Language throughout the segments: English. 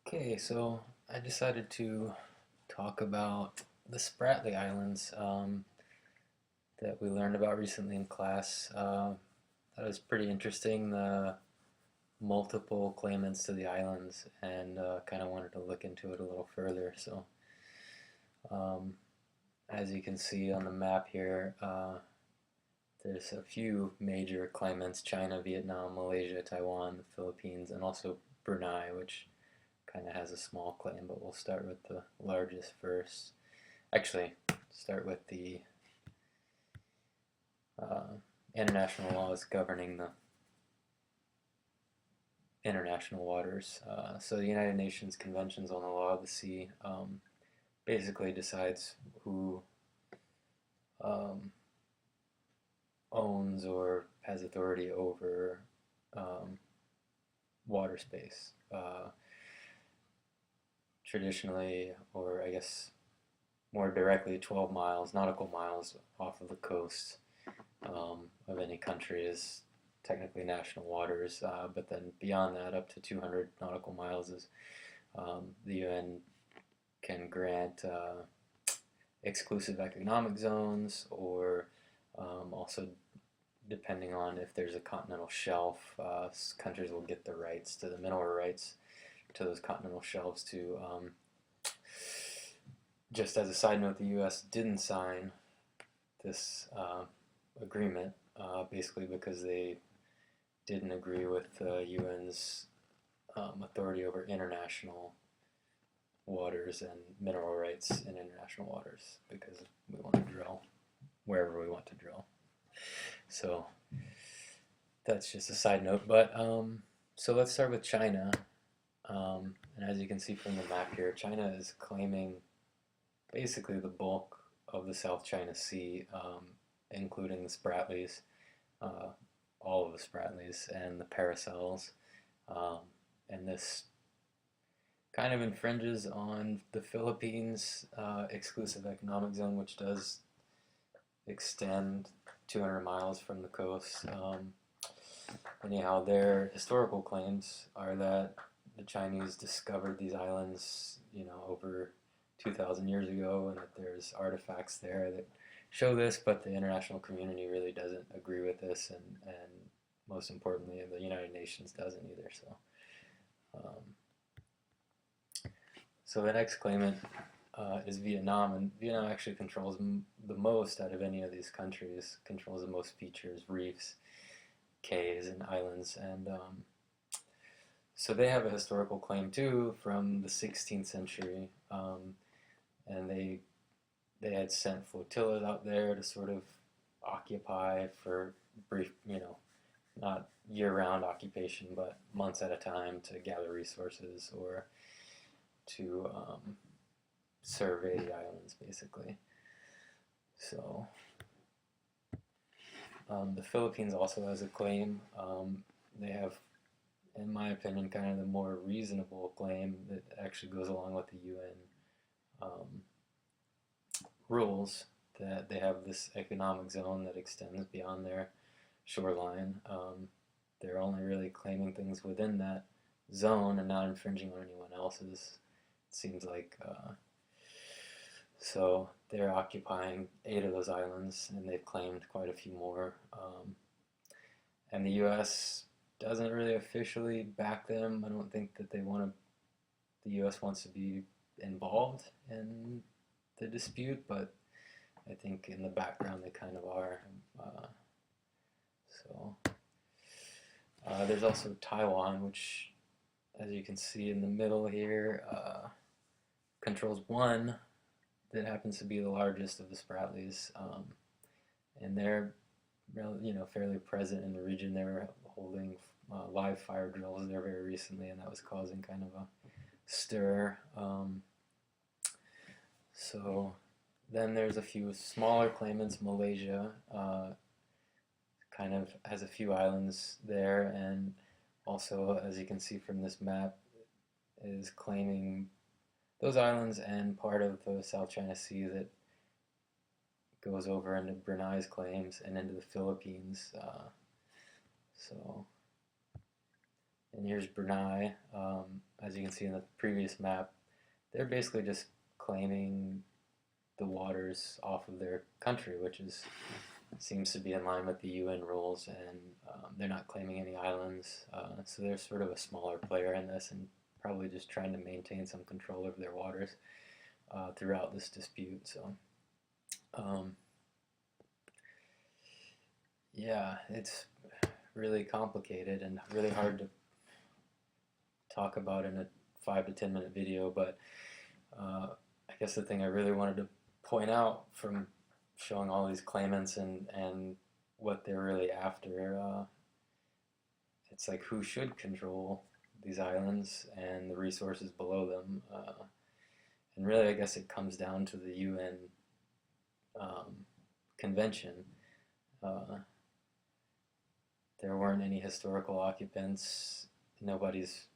Okay, so I decided to talk about the Spratly Islands that we learned about recently in class. That was pretty interesting, the multiple claimants to the islands, and kind of wanted to look into it a little further. So, um, as you can see on the map here, there's a few major claimants: China, Vietnam, Malaysia, Taiwan, the Philippines, and also Brunei, which kind of has a small claim, but we'll start with the largest first. Actually, start with the uh, international laws governing the international waters. So the United Nations Conventions on the Law of the Sea basically decides who um, owns or has authority over um, water space. Traditionally, or I guess more directly, 12 miles, nautical miles off of the coast of any country is technically national waters, but then beyond that, up to 200 nautical miles is the UN can grant exclusive economic zones, or also depending on if there's a continental shelf, countries will get the rights to the mineral rights to those continental shelves to just as a side note, the U.S. didn't sign this agreement, basically because they didn't agree with the UN's authority over international waters and mineral rights in international waters, because we want to drill wherever we want to drill. So that's just a side note. But so let's start with China. And as you can see from the map here, China is claiming basically the bulk of the South China Sea, including the Spratlys, uh, all of the Spratlys, and the Paracels. Um, and this kind of infringes on the Philippines exclusive economic zone, which does extend 200 miles from the coast. Anyhow, their historical claims are that the Chinese discovered these islands, over 2,000 years ago, and that there's artifacts there that show this, but the international community really doesn't agree with this, and most importantly, the United Nations doesn't either. So the next claimant is Vietnam, and Vietnam actually controls the most out of any of these countries, controls the most features, reefs, cays, and islands, and so they have a historical claim too from the 16th century, and they had sent flotillas out there to sort of occupy for brief, not year-round occupation, but months at a time to gather resources or to survey the islands, basically. So the Philippines also has a claim. They have, in my opinion, kind of the more reasonable claim that actually goes along with the UN rules, that they have this economic zone that extends beyond their shoreline. They're only really claiming things within that zone and not infringing on anyone else's. It seems like so they're occupying 8 of those islands, and they've claimed quite a few more. And the U.S. doesn't really officially back them. I don't think that the U.S. wants to be involved in the dispute, but I think in the background they kind of are. So there's also Taiwan, which, as you can see in the middle here, controls one that happens to be the largest of the Spratlys, and they're fairly present in the region. They were holding live fire drills there very recently, and that was causing kind of a stir. So then there's a few smaller claimants. Malaysia kind of has a few islands there, and also, as you can see from this map, is claiming those islands and part of the South China Sea that goes over into Brunei's claims and into the Philippines. So and here's Brunei. As you can see in the previous map, they're basically just claiming the waters off of their country, which seems to be in line with the UN rules, and they're not claiming any islands. So they're sort of a smaller player in this, and probably just trying to maintain some control over their waters throughout this dispute. So, yeah, it's really complicated and really hard to talk about in a 5 to 10 minute video, but I guess the thing I really wanted to point out from showing all these claimants and what they're really after, it's like who should control these islands and the resources below them. And really, I guess it comes down to the UN convention. There weren't any historical occupants. Nobody's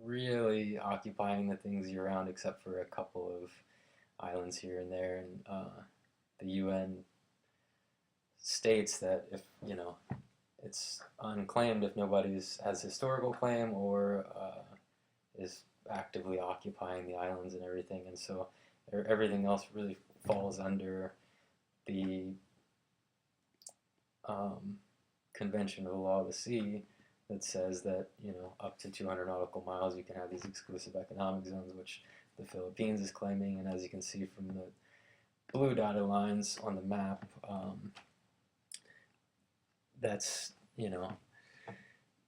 really occupying the things year round except for a couple of islands here and there. And the UN states that if, it's unclaimed if nobody has historical claim or is actively occupying the islands and everything. And so everything else really falls under the Convention of the Law of the Sea that says that, up to 200 nautical miles you can have these exclusive economic zones, which the Philippines is claiming. And as you can see from the blue dotted lines on the map, that's,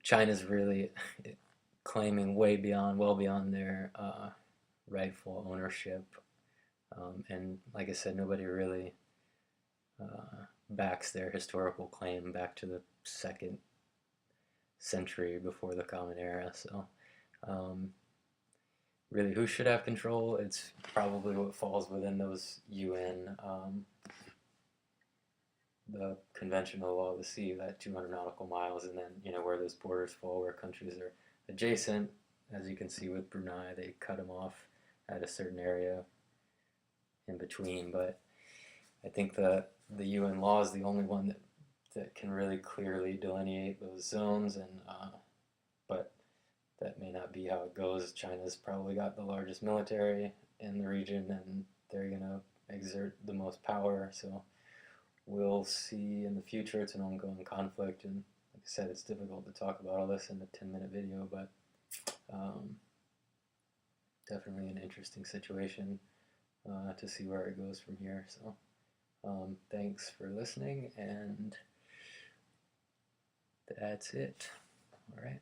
China's really claiming well beyond their rightful ownership. And like I said, nobody really backs their historical claim back to the 2nd century before the Common Era. So really, who should have control? It's probably what falls within those UN, the Convention of the Law of the Sea, that 200 nautical miles, and then, where those borders fall, where countries are adjacent. As you can see with Brunei, they cut them off at a certain area in between. But I think the UN law is the only one that can really clearly delineate those zones, and but that may not be how it goes. China's probably got the largest military in the region, and they're going to exert the most power. So we'll see in the future. It's an ongoing conflict, and like I said, it's difficult to talk about all this in a 10-minute video, but definitely an interesting situation to see where it goes from here. So thanks for listening, and that's it. All right.